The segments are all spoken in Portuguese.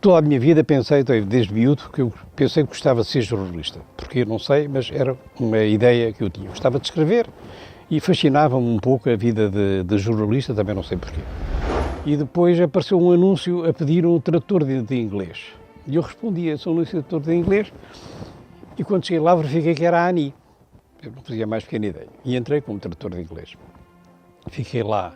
Toda a minha vida pensei, desde miúdo, que eu pensei que gostava de ser jornalista. Porque eu não sei, mas era uma ideia que eu tinha. Gostava de escrever e fascinava-me um pouco a vida de jornalista, também não sei porquê. E depois apareceu um anúncio a pedir um tradutor de inglês. E eu respondia, sou um tradutor de inglês, e quando cheguei lá verifiquei que era a ANI. Eu não fazia mais pequena ideia. E entrei como tradutor de inglês. Fiquei lá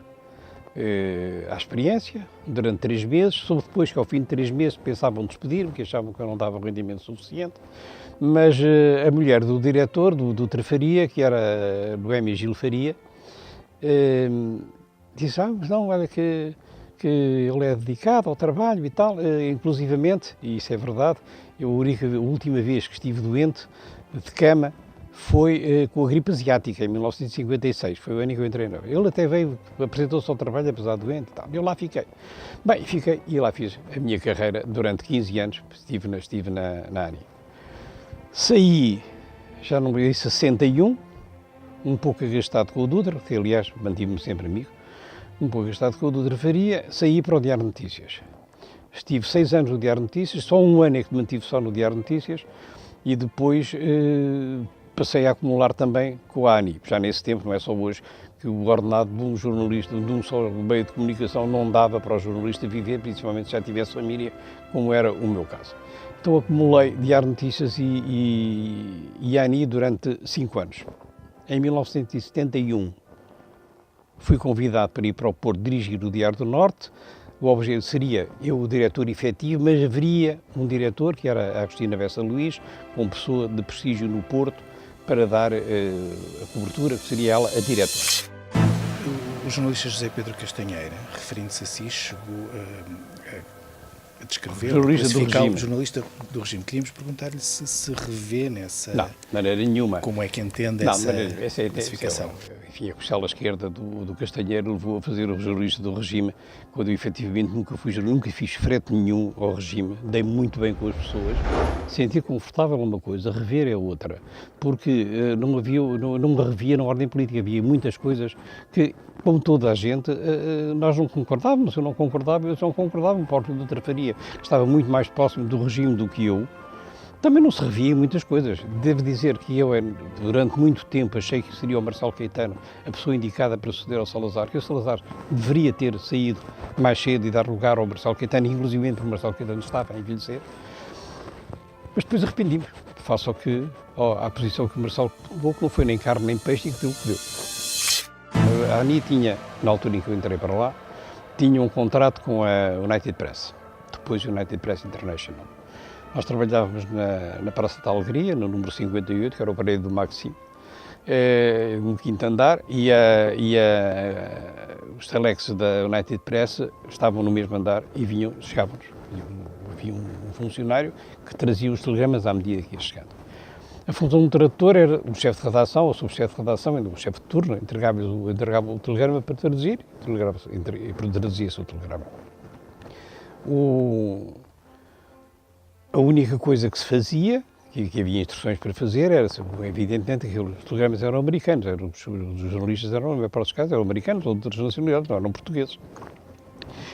à experiência, durante 3 meses, soube depois que ao fim de 3 meses pensavam despedir-me, que achavam que eu não dava rendimento suficiente, mas a mulher do diretor, do Trafaria, que era Noémia Gil Faria, disse, mas não, olha que ele é dedicado ao trabalho e tal, inclusivamente, e isso é verdade, a última vez que estive doente, de cama, foi com a gripe asiática, em 1956, foi o ano que eu entrei. Ele até veio, apresentou-se ao trabalho, apesar de doente e tal. Eu lá fiquei. Bem, fiquei e lá fiz a minha carreira durante 15 anos, estive na área. Saí, já não me em 61, um pouco agastado com o Dutra, que aliás mantive-me sempre amigo, um pouco agastado com o Dutra Faria, saí para o Diário de Notícias. Estive 6 anos no Diário de Notícias, só um ano é que me mantive só no Diário de Notícias, e depois passei a acumular também com a ANI. Já nesse tempo, não é só hoje, que o ordenado de um jornalista, de um só meio de comunicação, não dava para o jornalista viver, principalmente se já tivesse família, como era o meu caso. Então acumulei Diário de Notícias e ANI durante 5 anos. Em 1971 fui convidado para ir para o Porto dirigir o Diário do Norte. O objetivo seria eu o diretor efetivo, mas haveria um diretor, que era a Agostina Bessa Luís, uma pessoa de prestígio no Porto, para dar a cobertura, que seria ela a diretora. O jornalista José Pedro Castanheira, referindo-se a si, chegou a descrever, o jornalista do regime. Queríamos perguntar-lhe se revê nessa... Não, de maneira nenhuma. Como é que entende essa classificação? Enfim, a costela esquerda do Castanheiro levou a fazer o jornalista do regime, quando eu efetivamente nunca fiz frete nenhum ao regime, dei muito bem com as pessoas. Sentir confortável é uma coisa, rever é outra, porque não me revia na ordem política, havia muitas coisas que, como toda a gente, nós não concordávamos, eu não concordava, o próprio Dutra Faria, que estava muito mais próximo do regime do que eu, também não se revia em muitas coisas. Devo dizer que eu, durante muito tempo, achei que seria o Marcelo Caetano a pessoa indicada para suceder ao Salazar, que o Salazar deveria ter saído mais cedo e dar lugar ao Marcelo Caetano, inclusive porque o Marcelo Caetano estava a envelhecer. Mas depois arrependi-me, face à posição que o Marcelo tomou, que não foi nem carne nem peixe e que deu o que deu. A ANI tinha, na altura em que eu entrei para lá, tinha um contrato com a United Press, depois United Press International. Nós trabalhávamos na Praça da Alegria, no número 58, que era o prédio do Maxim, no quinto andar, e os telex da United Press estavam no mesmo andar e chegavam-nos. Havia um funcionário que trazia os telegramas à medida que ia chegando. A função do tradutor era o chefe de redação, ou subchefe de redação, o chefe de turno, entregava o telegrama para traduzir e traduzia-se o telegrama. A única coisa que se fazia, que havia instruções para fazer, era, evidentemente, que os telegramas eram americanos, os jornalistas eram, na maior dos casos, eram americanos ou de outras nacionalidades, não eram portugueses.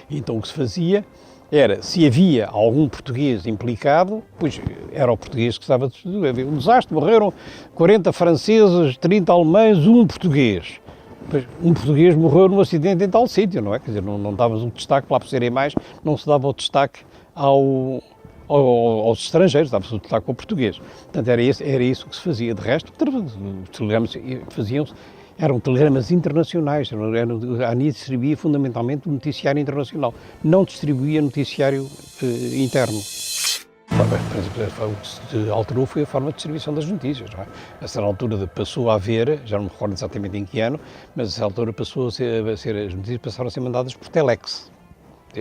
Então o que se fazia era, se havia algum português implicado, pois era o português que estava a ver um desastre, morreram 40 franceses, 30 alemães, um português. Pois, um português morreu num acidente em tal sítio, não é? Quer dizer, não dava o destaque, lá por serem mais, não se dava o destaque aos estrangeiros, dava-se o destaque ao português. Portanto, era isso que se fazia. De resto, os telegramas eram telegramas internacionais. A ANI distribuía fundamentalmente o noticiário internacional, não distribuía noticiário interno. O que alterou foi a forma de distribuição das notícias. Não é? A certa altura passou a haver, já não me recordo exatamente em que ano, mas a certa altura as notícias passaram a ser mandadas por telex.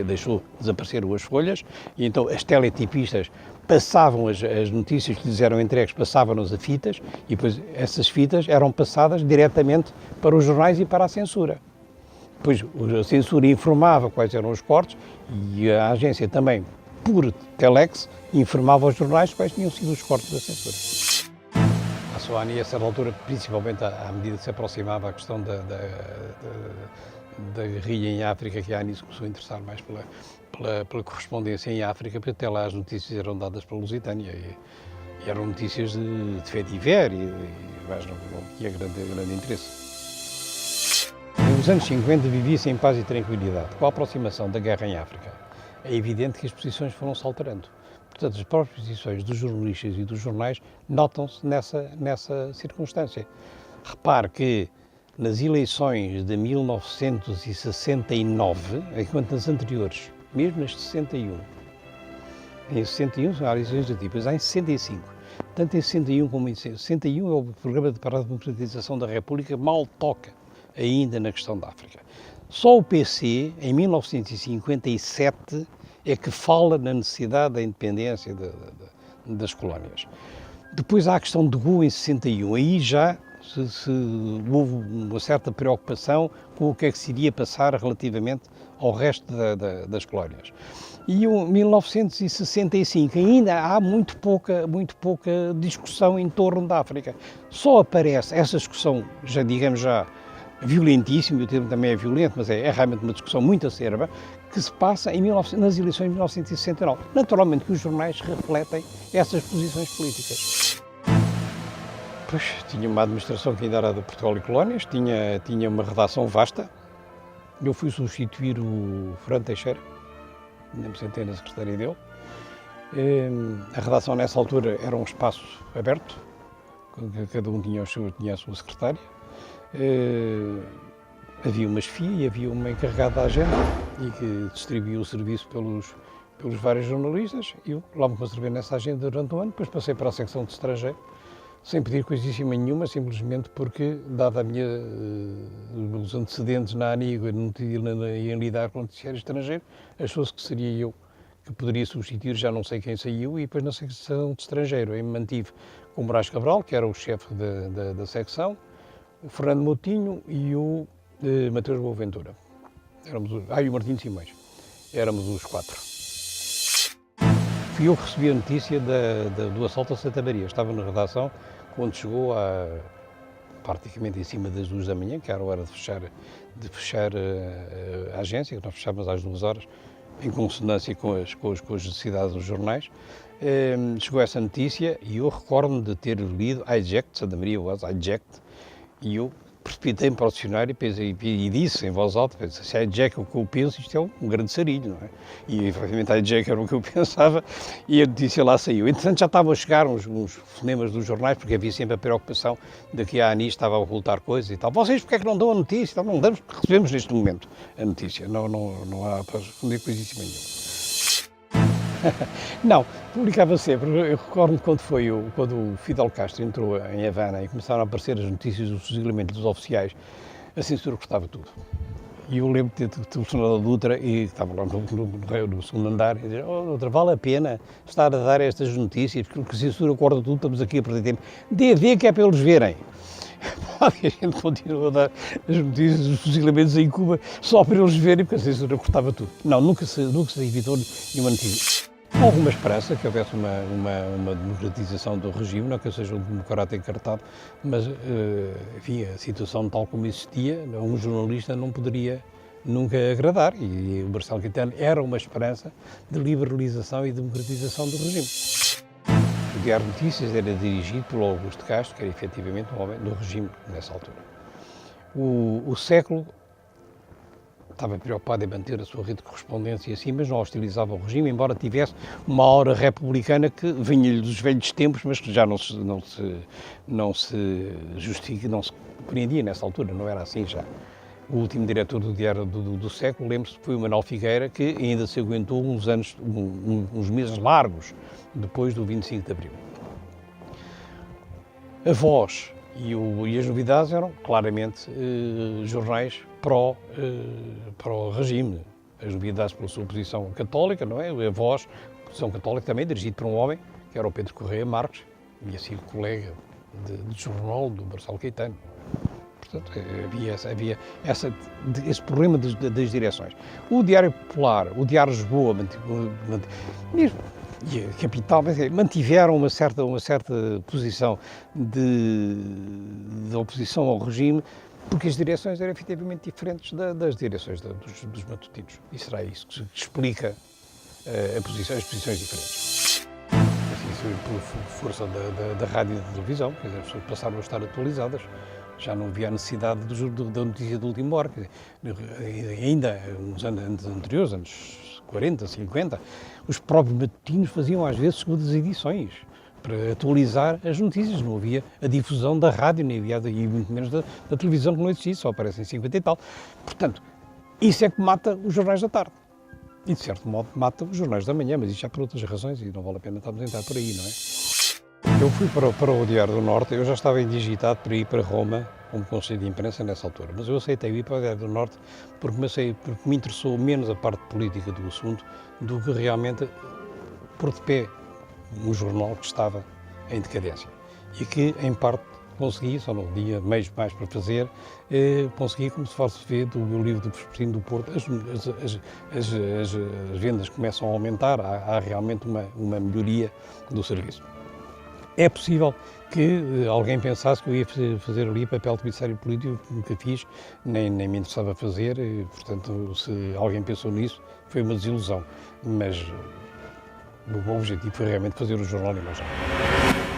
Deixou desaparecer as folhas e então as teletipistas passavam as notícias que lhes eram entregues, passavam-nas a fitas e depois essas fitas eram passadas diretamente para os jornais e para a censura. Depois a censura informava quais eram os cortes e a agência também, por telex, informava aos jornais quais tinham sido os cortes da censura. A ANI, a certa altura, principalmente à medida que se aproximava a questão da guerrilha em África, que a ANIS começou a interessar mais pela correspondência em África, porque até lá as notícias eram dadas pela Lusitânia e eram notícias de fait divers e mais não tinha grande interesse. Nos anos 50 vivia-se em paz e tranquilidade. Com a aproximação da guerra em África, é evidente que as posições foram-se alterando. Portanto, as próprias posições dos jornalistas e dos jornais notam-se nessa circunstância. Repare que nas eleições de 1969, enquanto nas anteriores, mesmo nas de 61, em 61 há eleições legislativas, há em 65, tanto em 61 como em 61 é o programa para a democratização da República mal toca ainda na questão da África. Só o PC, em 1957, é que fala na necessidade da independência das colónias. Depois há a questão de Goa em 61, aí já houve uma certa preocupação com o que é que se iria passar relativamente ao resto das colónias. E em 1965 ainda há muito pouca discussão em torno da África. Só aparece essa discussão, já violentíssima, o termo também é violento, mas é realmente uma discussão muito acerba, que se passa nas eleições de 1969. Naturalmente que os jornais refletem essas posições políticas. Pois, tinha uma administração que ainda era de Portugal e Colónias, tinha uma redação vasta. Eu fui substituir o Fernando Teixeira, ainda me sentei na secretaria dele. A redação nessa altura era um espaço aberto, cada um tinha a sua secretária. Havia uma chefia e havia uma encarregada da agenda e que distribuía o serviço pelos vários jornalistas. Eu lá me conservei nessa agenda durante um ano, depois passei para a secção de estrangeiro, sem pedir coisíssima nenhuma, simplesmente porque, dada os meus antecedentes na ANIGO e em lidar com o noticiário estrangeiro, achou-se que seria eu que poderia substituir, já não sei quem saiu, e depois na secção de estrangeiro eu me mantive com o Brás Cabral, que era o chefe da secção, o Fernando Moutinho e o Mateus Boaventura. E o Martim Simões. Éramos os 4. Fui eu que recebi a notícia do assalto a Santa Maria. Estava na redação quando chegou praticamente em cima das 2 da manhã, que era a hora de fechar a agência, que nós fechávamos às 2 horas, em consonância com as necessidades dos jornais. Chegou essa notícia e eu recordo-me de ter lido hijacked, Santa Maria was hijacked, e eu precipitei-me para o dicionário e disse em voz alta, se hijack é o que eu penso, isto é um grande sarilho, não é? E efetivamente hijack era o que eu pensava e a notícia lá saiu. Entretanto já estavam a chegar uns fonemas dos jornais, porque havia sempre a preocupação de que a ANIS estava a ocultar coisas e tal. Vocês porque é que não dão a notícia? Não damos, porque recebemos neste momento a notícia. Não há para responder coisíssima nenhuma. Não, publicava sempre. Eu recordo quando o Fidel Castro entrou em Havana e começaram a aparecer as notícias do fuzilamento dos oficiais, a censura cortava tudo. E eu lembro de ter telefonado a Dutra e estava lá no segundo andar e dizer: Dutra, vale a pena estar a dar estas notícias, porque a censura corta tudo, estamos aqui a perder tempo. Dê que é para eles verem. E a gente continua a dar as notícias dos fuzilamentos em Cuba só para eles verem, porque a censura cortava tudo. Não, nunca se evitou nenhuma notícia. Há alguma esperança que houvesse uma democratização do regime, não que eu seja um democrata encartado, mas, enfim, a situação tal como existia, um jornalista não poderia nunca agradar, e o Marcelo Caetano era uma esperança de liberalização e democratização do regime. O Diário de Notícias era dirigido pelo Augusto Castro, que era efetivamente um homem do regime nessa altura. O Século estava preocupado em manter a sua rede de correspondência assim, mas não hostilizava o regime, embora tivesse uma aura republicana que vinha-lhe dos velhos tempos, mas que já não se justifica, não se compreendia nessa altura, não era assim já. O último diretor do Diário do Século, lembro-se, foi o Manuel Figueira, que ainda se aguentou uns meses largos depois do 25 de Abril. A Voz e as novidades eram claramente jornais pró regime. As novidades pela sua posição católica, não é? A Voz, posição católica também, dirigido por um homem, que era o Pedro Correia Marques, e assim colega de jornal do Marcelo Caetano. Portanto, havia esse problema das direções. O Diário Popular, o Diário de Lisboa, mesmo, e a Capital, mantiveram uma certa posição de oposição ao regime, porque as direções eram efetivamente diferentes das direções dos matutinos. E será isso que explica as posições diferentes. Assim, por força da rádio e da televisão, quer dizer, as pessoas passaram a estar atualizadas. Já não havia a necessidade da notícia de última hora. Quer dizer, ainda nos anos anteriores, anos 40, 50, os próprios matutinos faziam às vezes segundas edições para atualizar as notícias. Não havia a difusão da rádio, nem havia, e muito menos da televisão, que não existia, só aparece em 50 e tal. Portanto, isso é que mata os jornais da tarde. E, de certo modo, mata os jornais da manhã, mas isto já por outras razões e não vale a pena estarmos a entrar por aí, não é? Eu fui para o Diário do Norte, eu já estava indigitado para ir para Roma como conselho de imprensa nessa altura, mas eu aceitei ir para o Diário do Norte porque me interessou menos a parte política do assunto do que realmente pôr de pé um jornal que estava em decadência e que, em parte, consegui, só não tinha meios mais para fazer, consegui, como se fosse ver do meu livro do Vespertino do Porto, as vendas começam a aumentar, há realmente uma melhoria do serviço. É possível que alguém pensasse que eu ia fazer ali papel de comissário político, que nunca fiz, nem me interessava fazer, e, portanto, se alguém pensou nisso, foi uma desilusão. Mas o meu objetivo foi realmente fazer o jornal Imagem.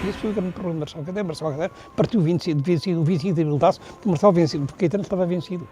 Esse foi o grande problema de Marcelo Caetano. Marcelo Caetano partiu vencido, o 25 de abril, porque Marcelo vencido, porque Caetano estava vencido.